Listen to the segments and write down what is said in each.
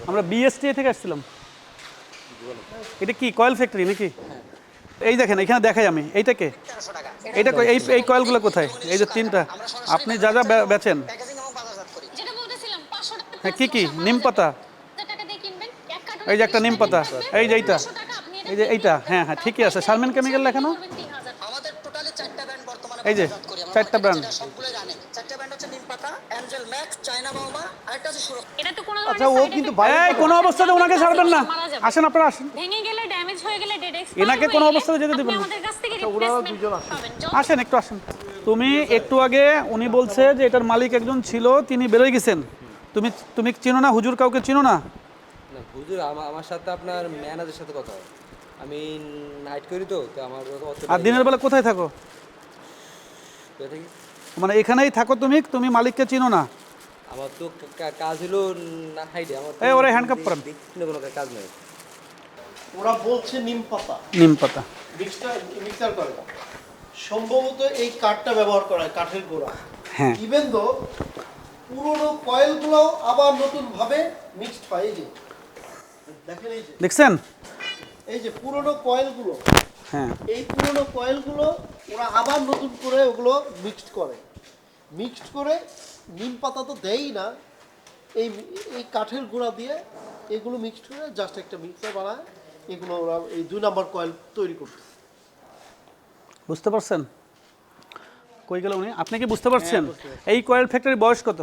আমরা বিএসটিআই থেকে আসছিলাম। এটা কি কয়েল ফ্যাক্টরি নাকি? এই দেখেন এখানে দেখাই আমি এইটাকে, এইটা এই এই কয়েলগুলো কোথায়? এই যে তিনটা আপনি যা যা বেচেন, হ্যাঁ কি কি নিম পাতা, এই যে একটা নিম পাতা, এই যে এইটা, এই যে এইটা, হ্যাঁ হ্যাঁ ঠিকই আছে, শারমিন কেমিক্যাল লেখানো। আমাদের টোটালি 4টা ব্র্যান্ড বর্তমানে এই যে বাজারজাত করি আমরা, 4টা ব্র্যান্ড। সবগুলো জানেন। 4টা ব্র্যান্ড হচ্ছে নিম পাতা, এঞ্জেল ম্যাক্স, চায়না বাউমা, আরেকটা হচ্ছে সুরক্ষা। এটা তো কোনো আচ্ছা, ধরনের ও সাইড কিন্তু এফেক্ট এই কোনো অবস্থাতে ওনাকে ছাড়বেন না, আসেন আপনারা আসেন, ভেঙে গেলে ড্যামেজ হয়ে গেলে ডেড এনাকে কোনো অবস্থাতে যেতে দিবেন না। আমাদের কাছ থেকে ওনারা রিপ্লেসমেন্ট দুজন আসেন। পাবেন। আসেন একটু আসেন। তুমি একটু আগে উনি বলছে যে এটার মালিক একজন ছিল, তিনি বেরোয় গেছেন। তুমি তুমি চিনো না হুজুর, কাউকে চিনো না? না হুজুর, আমার সাথে আপনার ম্যানেজারের সাথে কথা হয়। আমি নাইট করি তো আমার অত আর দিনের বেলা কোথায় থাকো? কোথা থেকে? মানে এখানেই থাকো তুমি, তুমি মালিককে চিনো না? আমার তো কাজ হলো না হাইডে, আমার এই ওরে হ্যান্ডকাপ করেন। দেখতে কোনো কাজ নেই। ওরা বলছে নিম পাতা নিম পাতা মিক্সার করে, সম্ভবত এই কাঠটা ব্যবহার করা হয়, কাঠের গোড়া। হ্যাঁ ইভেন দো পুরনো কয়েলগুলো আবার নতুন ভাবে মিক্সড হয়। এই যে দেখেন, দেখছেন? এই যে পুরনো কয়েলগুলো, হ্যাঁ এই পুরনো কয়েলগুলো ওরা আবার নতুন করে ওগুলো মিক্সড করে। মিক্সড করে নিম পাতা তো দেয়ই না, এই এই কাঠের গুঁড়া দিয়ে এগুলো মিক্সড করে জাস্ট একটা মিক্সার বানায়, এগুলো ওরা এই 2 নম্বর কয়েল তৈরি করছে। বুঝতে পারছেন? কই গেল উনি? আপনি কি বুঝতে পারছেন? এই কয়েল ফ্যাক্টরির বয়স কত?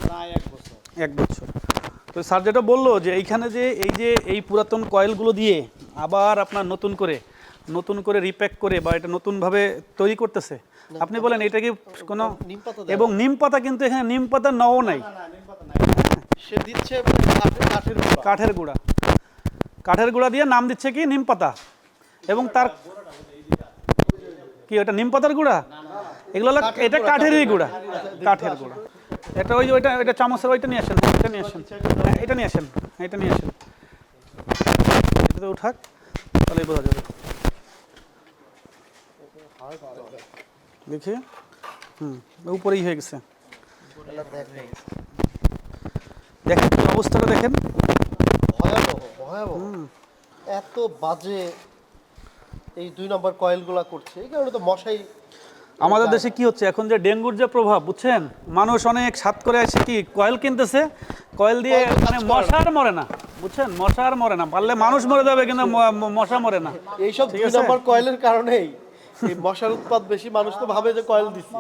প্রায় 1 বছর। 1 বছর। তো স্যার যেটা বললো যে এইখানে যে এই পুরাতন কয়েলগুলো দিয়ে আবার আপনার নতুন করে রিপ্যাক করে বা এটা নতুনভাবে তৈরি করতেছে, আপনি বলেন এটা কি কোনো? নিম পাতা এবং নিম পাতা কিন্তু এখানে নিম পাতা নাও নাই, সে দিচ্ছে কাঠের গুঁড়া। কাঠের গুঁড়া দিয়ে নাম দিচ্ছে কি নিম পাতা। এবং তার কি ওটা নিম পাতার গুঁড়া? এগুলো হলো এটা কাঠেরই গুঁড়া, কাঠের গুঁড়া। এটা ওই যে ওইটা চামচের ওইটা নিয়ে আসেন, এটা নিয়ে আসেন, হ্যাঁ এটা নিয়ে আসেন, এটা নিয়ে আসেন, এটাতে উঠাক তাহলেই বোঝা যাবে। দেখি, উপরেই হয়ে গেছে। দেখেন অবস্থাটা দেখেন, ভয়াবহ ভয়াবহ, এত বাজে এই 2 নম্বর কয়েলগুলা করছে। এই কারণে তো মশাই আমাদের দেশে কি হচ্ছে এখন, যে ডেঙ্গুর যে প্রভাব বুঝছেন, মানুষ অনেক সাত করে এসে কি কয়েল কিনতেছে, কয়েল দিয়ে মানে মশার মরে না, বুঝছেন, মশার মরে না, পারলে মানুষ মরে যাবে কিন্তু মশা মরে না। এইসব 2 নম্বর কয়েলের কারণেই এই মশার উৎপাত বেশি। মানুষ তো ভাবে যে কয়েল দিচ্ছি,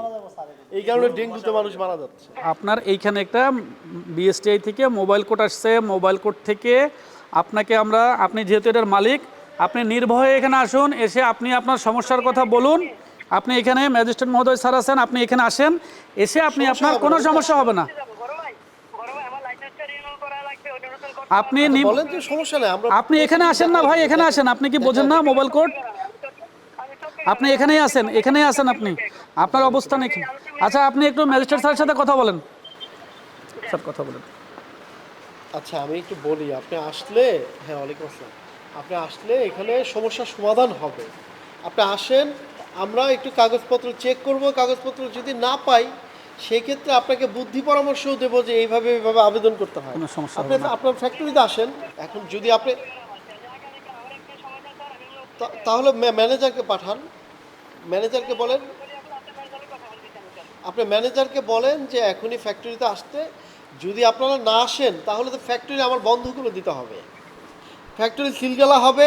এই কারণে ডেঙ্গুতে মানুষ মারা যাচ্ছে। আপনার এইখানে একটা বিএসটিআই থেকে মোবাইল কোড আসছে, মোবাইল কোড থেকে আপনাকে আপনি যেহেতু এটার মালিক, আপনি নির্ভয়ে এখানে আসুন, এসে আপনি আপনার সমস্যার কথা বলুন। আপনি এখানে ম্যাজিস্ট্রেট মহোদয় স্যার আছেন, আপনি এখানে আসেন, এসে আপনি আপনার কোনো সমস্যা হবে না। আপনি বলেন যে সমস্যা নেই, আমরা আপনি এখানে আসেন না ভাই, এখানে আসেন, আপনি কি বোঝেন না মোবাইল কোড? আপনি এখানেই আসেন আপনি, আপনার অবস্থান এখানে। আচ্ছা আপনি একটু ম্যাজিস্ট্রেট স্যারের সাথে কথা বলেন, স্যার কথা বলেন। আচ্ছা আমি একটু বলি, আপনি আসলে, হ্যাঁ ওয়ালাইকুম আসসালাম, আপনি আসলে এখানে সমস্যার সমাধান হবে। আপনি আসেন, আমরা একটু কাগজপত্র চেক করব, কাগজপত্র যদি না পাই সেক্ষেত্রে আপনাকে বুদ্ধি পরামর্শও দেবো যে এইভাবে আবেদন করতে হয়। কোনো সমস্যা আপনি হবে না। আপনার ফ্যাক্টরিতে আসেন, এখন যদি আপনি তাহলে ম্যানেজারকে পাঠান, ম্যানেজারকে বলেন, আপনি ম্যানেজারকে বলেন যে এখনই ফ্যাক্টরিতে আসতে। যদি আপনারা না আসেন তাহলে তো ফ্যাক্টরি আমার বন্ধ করে দিতে হবে, ফ্যাক্টরি সিলগালা হবে,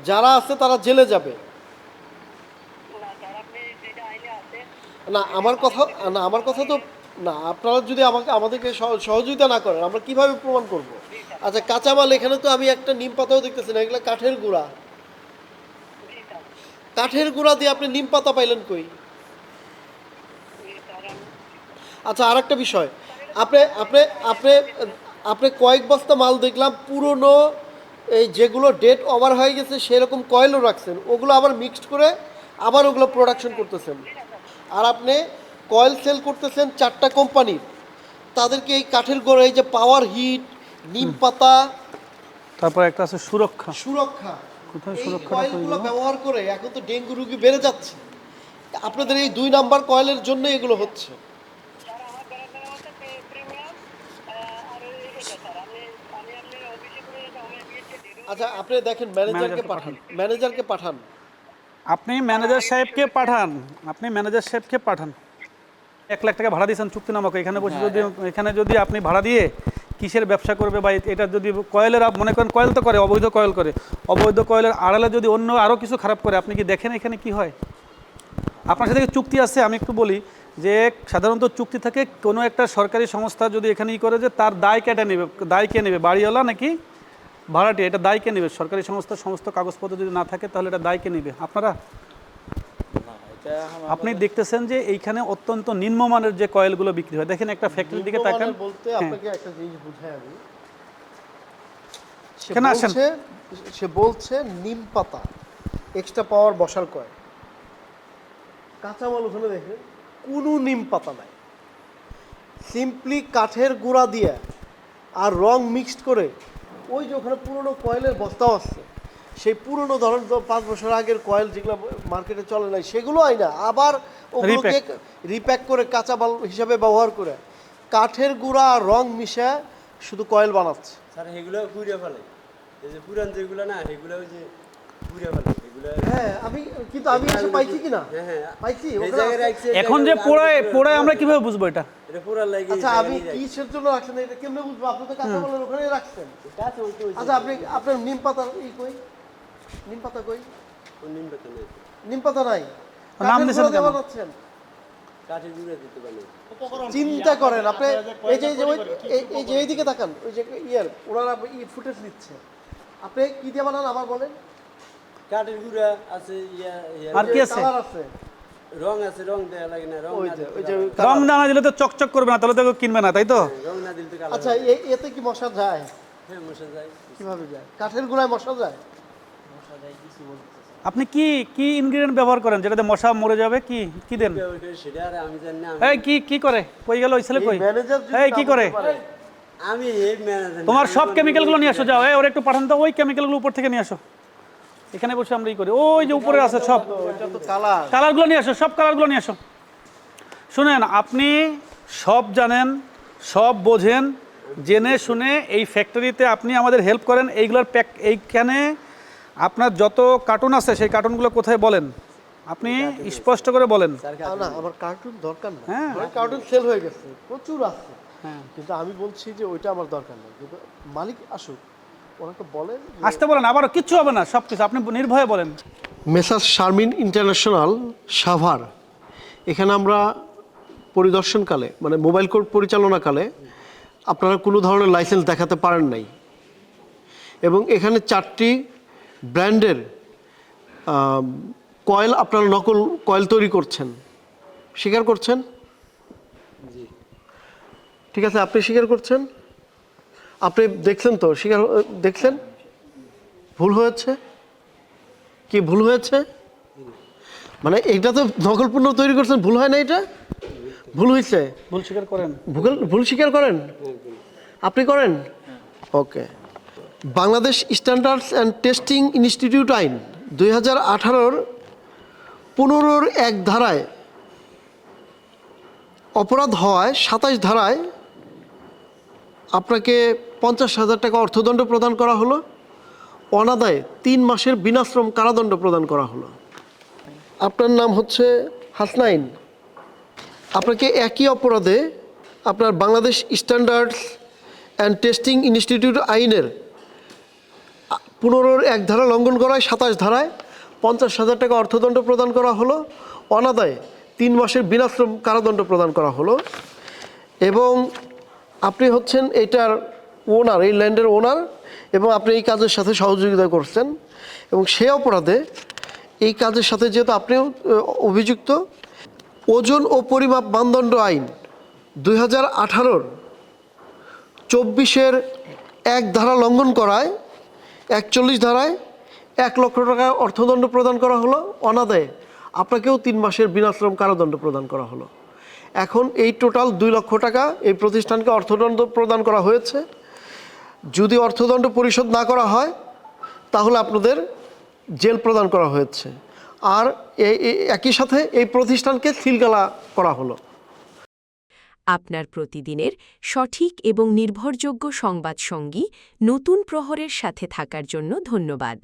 যারা আছে তারা জেলে যাবে। না আমার কথা তো না, আপনারা যদি আমাদেরকে সহযোগিতা না করেন আমরা কিভাবে প্রমাণ করব? আচ্ছা কাঁচামাল এখানে তো আমি একটা নিম পাতাও দেখতেছি না, এগুলো কাঠের গুঁড়া। কাঠের গুঁড়া দিয়ে আপনি নিম পাতা পাইলেন কই? আচ্ছা আর একটা বিষয়, আপনি আপনি আপনি আপনি কয়েক বস্তা মাল দেখলাম পুরনো, এই যেগুলো ডেট ওভার হয়ে গেছে সেরকম কয়েলও রাখছেন, ওগুলো আবার মিক্সড করে আবার ওগুলো প্রোডাকশন করতেছেন। আর আপনি কয়েল সেল করতেছেন 4টা কোম্পানির, তাদেরকে এই কাঠের গোড়া, এই যে পাওয়ার হিট, নিম পাতা, তারপর একটা আছে সুরক্ষা। কোথায় এই সুরক্ষাটা কয়েলগুলো প্রয়োজন? ব্যবহার করে এখন তো ডেঙ্গু রোগী বেড়ে যাচ্ছে। আপনাদের এই 2 নাম্বার কয়েলের জন্য এগুলো হচ্ছে। আচ্ছা আপনি দেখেন ম্যানেজারকে পাঠান আপনি ম্যানেজার সাহেবকে পাঠান 1 লাখ টাকা ভাড়া দিয়েছেন চুক্তিনামাকে, এখানে বসে যদি এখানে যদি আপনি ভাড়া দিয়ে কিসের ব্যবসা করবে, বা এটা যদি কয়েলের মনে করেন কয়েল তো করে, অবৈধ কয়েল করে, অবৈধ কয়েলের আড়ালে যদি অন্য আরও কিছু খারাপ করে, আপনি কি দেখেন এখানে কি হয়? আপনার সাথে চুক্তি আছে, আমি একটু বলি যে সাধারণত চুক্তি থাকে কোনো একটা সরকারি সংস্থা যদি এখানে করে যে তার দায় কেটে নেবে, দায় কে নেবে, বাড়িওয়ালা নাকি ভাড়াটি, এটা দায় কে নেবে? সরকারি সংস্থার সমস্ত কাগজপত্র যদি না থাকে তাহলে এটা দায় কে নেবে? আপনারা? আপনি দেখতেছেন যে এইখানে অত্যন্ত নিম্নমানের যে কয়েলগুলো বিক্রি হয়, দেখেন একটা ফ্যাক্টরির দিকে তাকান। বলতে আপনাকে একটা জিনিস বুঝাই আমি, কেন আসেন? সে বলছে নিম পাতা এক্সট্রা পাওয়ার বসার কয়েল, কাঁচামাল ওখানে দেখেন কোনো নিম পাতা নাই, সিম্পলি কাঠের গুঁড়া দিয়ে আর রং মিক্সড করে, ওই যে ওখানে পুরনো কয়েলের বস্তাও আছে, সেই পুরনো ধরেন 5 বছর আগের কয়েল যেগুলো মার্কেটে চলে নাই সেগুলো হয় না, আবার ওগুলোকে রিপ্যাক করে কাঁচামাল হিসাবে ব্যবহার করে কাঠের গুঁড়া আর রং মিশে শুধু কয়েল বানাচ্ছে। স্যার এগুলো পুড়িয়ে ফেলে, এই যে পুরান যেগুলো না সেগুলো ওই যে পুড়িয়ে ফেলে এগুলো। হ্যাঁ আমি এসে পাইছি কিনা, পাইছি এই ওখানে জায়গায় আছে। রাখছে, এখন যে পোড়ায় আমরা কিভাবে বুঝবো এটা? এটা পুরা লাগে। আচ্ছা আমি কিসের জন্য রাখছেন এটা কেমনে বুঝবো? আপনি তো কাঁচামালের ওখানেই রাখছেন। আচ্ছা আপনার নিম পাতা কই? নিম পাতা কই? নিম পাতা নেই, নিম পাতা নাই, নাম কাঠের দিয়েছেন গুঁড়া দিয়ে কেন? বানাচ্ছেন। কাঠের গুঁড়া দিতে পারে। চিন্তা করেন আপনি, এই যে এই যে এইদিকে তাকান, ওই যে ওনারা ফুটেজ নিচ্ছে, আপনি কি দিয়ে বানান আবার বলেন? কাঠের গুঁড়া আছে, আর কি আছে? কালার আছে, রং আছে, রং দেওয়া লাগে না, রং ওই না যে দিলে রং না দিলে তো চকচক করবে না, তাহলে তো কেউ কিনবে না, তাই তো? রং না দিলে তো কালো। আচ্ছা এতে কি মশা যায়? হ্যাঁ মশা যায়। কিভাবে যায়? কাঠের গুঁড়ায় মশা যায়? আপনি কি কি ইনগ্রেডিয়েন্ট ব্যবহার করেন যেটাতে মশা মরে যাবে? কি কি দেন? সেটা আর আমি জানি না। এই কি করে? কই গেল ওই ছেলে? কই ম্যানেজার এই কি করে? আমি এই ম্যানেজার। তোমার সব কেমিক্যালগুলো নিয়ে আসো, যাও ওর একটু পাঠান তো, ওই কেমিক্যালগুলো উপর থেকে নিয়ে আসো। এখানে বসে আমরা করি, ওই যে উপরে আছে সব এটা তো কালার। কালারগুলো নিয়ে আসো, সব কালারগুলো নিয়ে আসো। শুনেন, আপনি সব জানেন, সব বোঝেন, জেনে শুনে এই ফ্যাক্টরিতে আপনি আমাদের হেল্প করেন। এইগুলোর এইখানে আপনার যত কার্টুন আছে সেই কার্টুনগুলো কোথায় বলেন, আপনি স্পষ্ট করে বলেন। না আমার কার্টুন দরকার না, হ্যাঁ। আমার কার্টুন সেল হয়ে গেছে, প্রচুর আছে, হ্যাঁ, কিন্তু আমি বলছি যে ওইটা আমার দরকার নেই, কিন্তু মালিক আসুক, ওনাকে বলেন। আসতে বলেন, আবার কিচ্ছু হবে না, সব কিছু আপনি নির্ভয়ে বলেন। মেসার্স শারমিন ইন্টারন্যাশনাল সাভার, এখানে আমরা পরিদর্শনকালে মানে মোবাইল কোর্ট পরিচালনাকালে আপনারা কোনো ধরনের লাইসেন্স দেখাতে পারেন নাই, এবং এখানে 4টি ব্র্যান্ডের কয়েল আপনারা নকল কয়েল তৈরি করছেন, স্বীকার করছেন? ঠিক আছে, আপনি স্বীকার করছেন, আপনি দেখছেন তো, দেখছেন ভুল হয়েছে কি? ভুল হয়েছে মানে এটা তো নকল পণ্য তৈরি করছেন, ভুল হয় না? এটা ভুল হয়েছে, ভুল স্বীকার করেন? ভুল স্বীকার করেন? আপনি করেন? Okay. Bangladesh standards and testing institute আইন 2018-র 15-1 ধারায় অপরাধ হওয়ায় 27 ধারায় আপনাকে 50,000 টাকা অর্থদণ্ড প্রদান করা হলো, অনাদায়ে 3 মাসের বিনাশ্রম কারাদণ্ড প্রদান করা হলো। আপনার নাম হচ্ছে হাসনাইন, আপনাকে একই অপরাধে আপনার Bangladesh standards and testing institute আইনের 15-1 ধারা লঙ্ঘন করায় 27 ধারায় 50,000 টাকা অর্থদণ্ড প্রদান করা হলো, অনাদায়ে 3 মাসের বিনাশ্রম কারাদণ্ড প্রদান করা হলো। এবং আপনি হচ্ছেন এটার ওনার, এই ল্যান্ডের ওনার, এবং আপনি এই কাজের সাথে সহযোগিতা করছেন, এবং সেই অপরাধে এই কাজের সাথে যেহেতু আপনিও অভিযুক্ত, ওজন ও পরিমাপ মানদণ্ড আইন 2018-র 24-এর 1 ধারা লঙ্ঘন করায় 41 ধারায় 1 লক্ষ টাকা অর্থদণ্ড প্রদান করা হলো, অনাদায়ে আপনাকেও 3 মাসের বিনাশ্রম কারাদণ্ড প্রদান করা হলো। এখন এই টোটাল 2 লক্ষ টাকা এই প্রতিষ্ঠানকে অর্থদণ্ড প্রদান করা হয়েছে। যদি অর্থদণ্ড পরিশোধ না করা হয় তাহলে আপনাদের জেল প্রদান করা হয়েছে, আর একই সাথে এই প্রতিষ্ঠানকে সিলগালা করা হলো। আপনার প্রতিদিনের সঠিক এবং নির্ভরযোগ্য সংবাদ সঙ্গী নতুন প্রহরের সাথে থাকার জন্য ধন্যবাদ।